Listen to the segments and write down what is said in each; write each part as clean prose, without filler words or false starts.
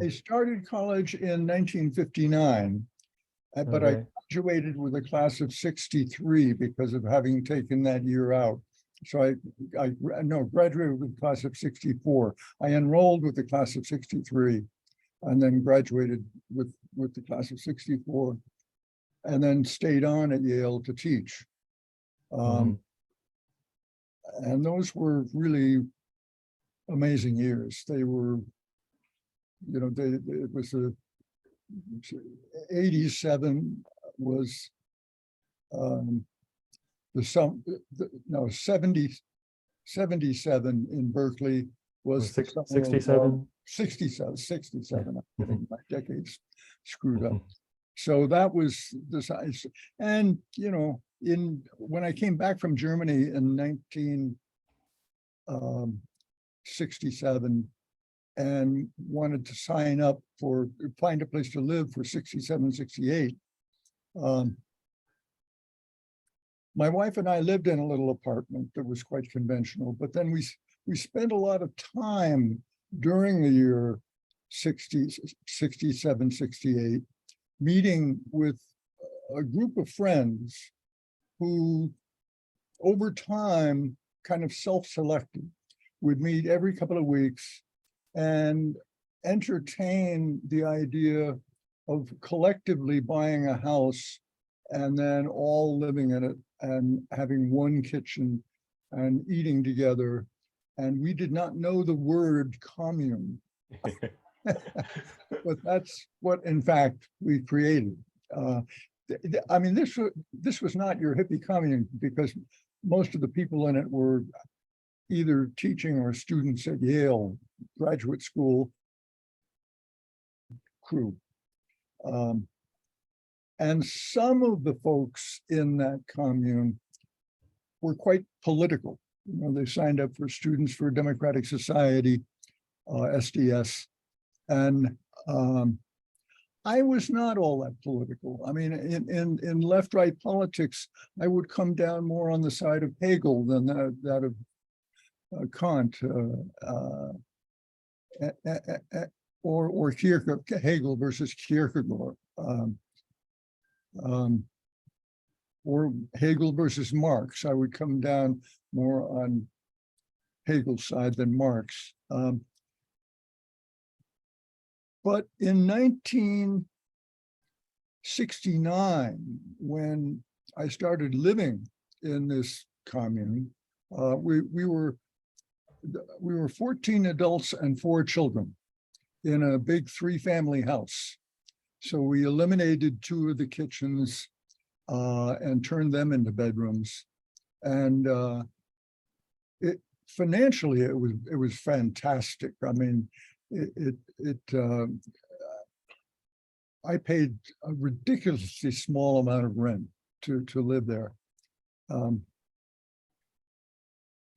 I started college in 1959, but I Okay. graduated with a class of 63 because of having taken that year out. So I graduated with a class of 64. I enrolled with the class of 63 and then graduated with the class of 64 and then stayed on at Yale to teach. Mhm. And those were really amazing years. They were, it was 87 was the 77 in Berkeley was the summer of 67. 67. I'm getting my decades screwed up. Mhm. So that was the size. And, when I came back from Germany in 1967 and wanted to find a place to live for 67, 68, my wife and I lived in a little apartment that was quite conventional, but then we spent a lot of time during the year 60, 67, 68, meeting with a group of friends who over time kind of self-selected, would meet every couple of weeks and entertain the idea of collectively buying a house and then all living in it and having one kitchen and eating together. And we did not know the word commune, but that's what, in fact, we created. I mean, this was not your hippie commune because most of the people in it were either teaching or students at Yale graduate school crew. And some of the folks in that commune were quite political. They signed up for Students for Democratic Society, SDS. And I was not all that political. I mean, in left-right politics, I would come down more on the side of Hegel than that of Kant or Kierkegaard, Hegel versus Kierkegaard, or Hegel versus Marx. I would come down more on Hegel's side than Marx. But in 1969, when I started living in this commune, we were 14 adults and 4 children in a big 3-family house. So we eliminated 2 of the kitchens and turned them into bedrooms. And financially, it was fantastic. I mean, I paid a ridiculously small amount of rent to live there.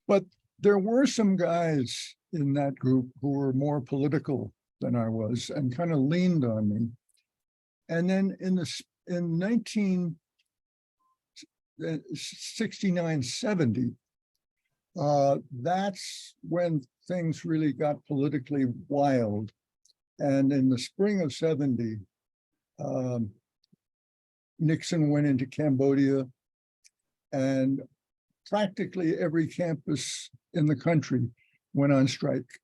But there were some guys in that group who were more political than I was and kind of leaned on me. And then in 1969, 70, that's when things really got politically wild. And in the spring of 70, Nixon went into Cambodia, and practically every campus in the country went on strike.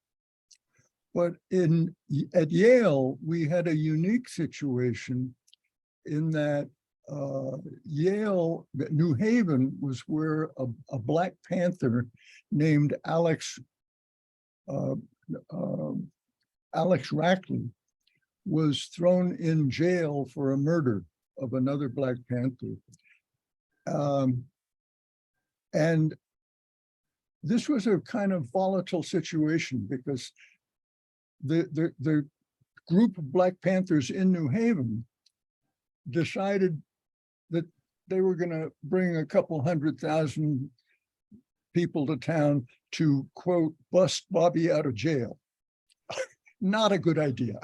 But at Yale, we had a unique situation in that Yale, New Haven was where a Black Panther named Alex Rackley was thrown in jail for a murder of another Black Panther. And this was a kind of volatile situation because the group of Black Panthers in New Haven decided that they were going to bring a couple 100,000 people to town to, quote, bust Bobby out of jail. Not a good idea.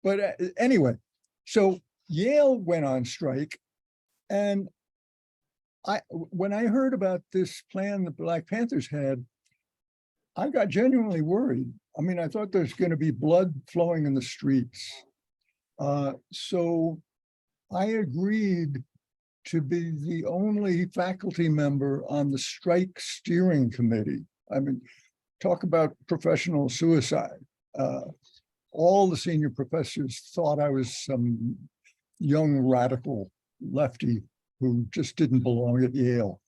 But anyway, so Yale went on strike. And when I heard about this plan the Black Panthers had, I got genuinely worried I mean, I thought there's going to be blood flowing in the streets. So I agreed to be the only faculty member on the strike steering committee. I mean, talk about professional suicide. All the senior professors thought I was some young radical lefty who just didn't belong at Yale.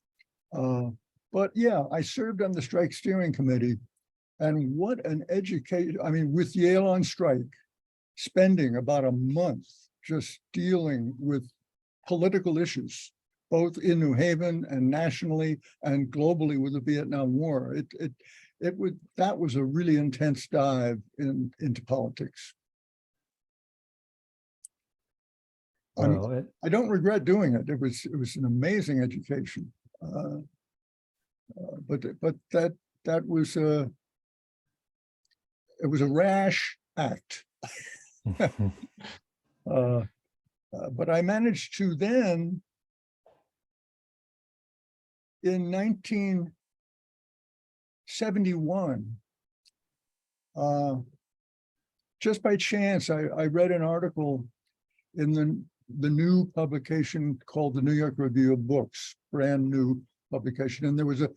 But yeah, I served on the strike steering committee, and what an education, I mean, with Yale on strike, spending about a month just dealing with political issues, both in New Haven and nationally and globally with the Vietnam War. That was a really intense dive into politics. Well, I don't regret doing it. It was an amazing education. But that was it was a rash act. But I managed to then, in 1971, just by chance, I read an article in the new publication called the New York Review of Books, brand new publication, and there was a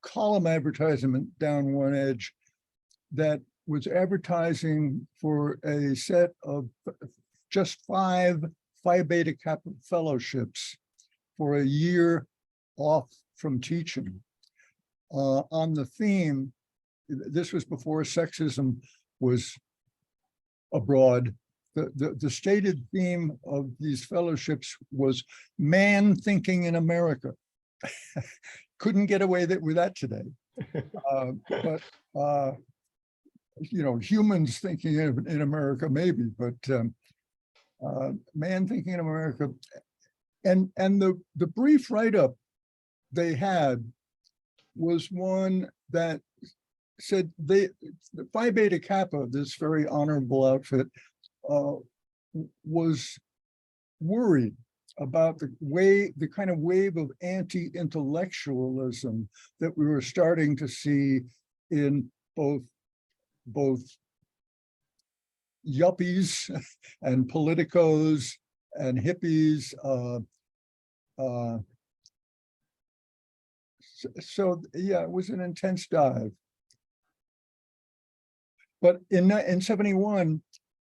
column advertisement down one edge that was advertising for a set of just five Phi Beta Kappa fellowships for a year off from teaching, on the theme. This was before sexism was abroad. The stated theme of these fellowships was man thinking in America. Couldn't get away with that today. But you know, humans thinking in America, maybe, but man thinking in America. And the brief write-up they had was one that said the Phi Beta Kappa, this very honorable outfit, was worried about the kind of wave of anti-intellectualism that we were starting to see in both yuppies and politicos and hippies. So yeah, it was an intense dive. But in 71,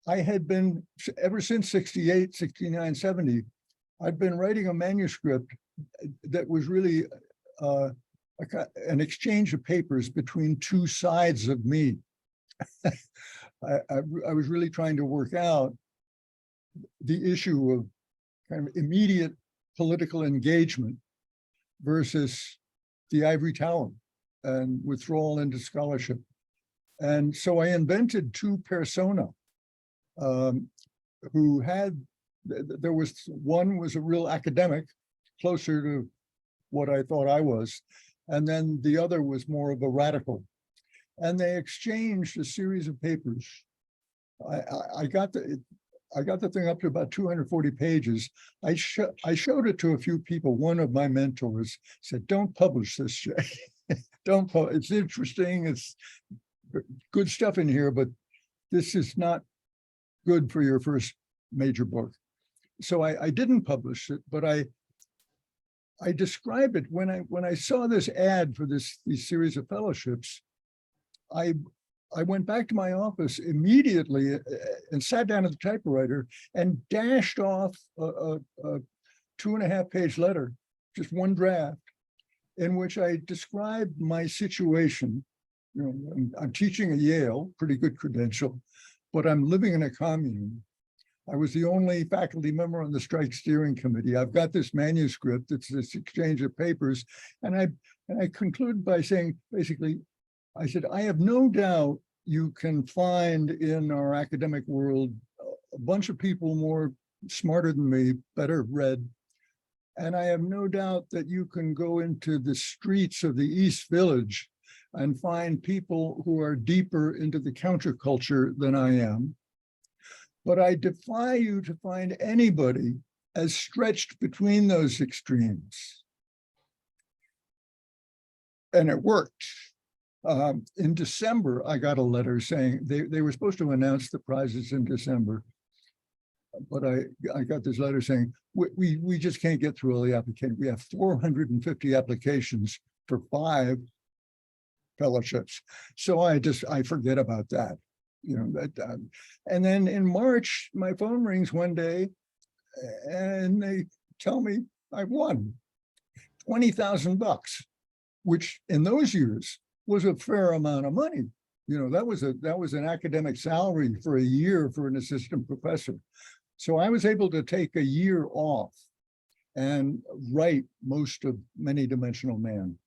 I had been, ever since 68, 69, 70, I'd been writing a manuscript that was really an exchange of papers between two sides of me. I was really trying to work out the issue of kind of immediate political engagement versus the ivory tower and withdrawal into scholarship. And so I invented two persona who had, there was one was a real academic, closer to what I thought I was, and then the other was more of a radical. And they exchanged a series of papers. I got the thing up to about 240 pages. I showed it to a few people. One of my mentors said, "Don't publish this, Jay. Don't publish. It's interesting. It's good stuff in here, but this is not good for your first major book." So I didn't publish it, but I described it when I saw this ad for these series of fellowships. I went back to my office immediately and sat down at the typewriter and dashed off a 2.5-page letter, just one draft, in which I described my situation. You know, I'm teaching at Yale, pretty good credential, but I'm living in a commune. I was the only faculty member on the strike steering committee. I've got this manuscript, it's this exchange of papers, and I conclude by saying, basically, I said, I have no doubt you can find in our academic world a bunch of people more smarter than me, better read. And I have no doubt that you can go into the streets of the East Village and find people who are deeper into the counterculture than I am. But I defy you to find anybody as stretched between those extremes. And it worked. In December, I got a letter saying they were supposed to announce the prizes in December. But I got this letter saying, we just can't get through all the applications. We have 450 applications for 5 fellowships. So I forget about that, and then in March, my phone rings one day and they tell me I won $20,000, which in those years was a fair amount of money. That was an academic salary for a year for an assistant professor. So I was able to take a year off and write most of Many Dimensional Man.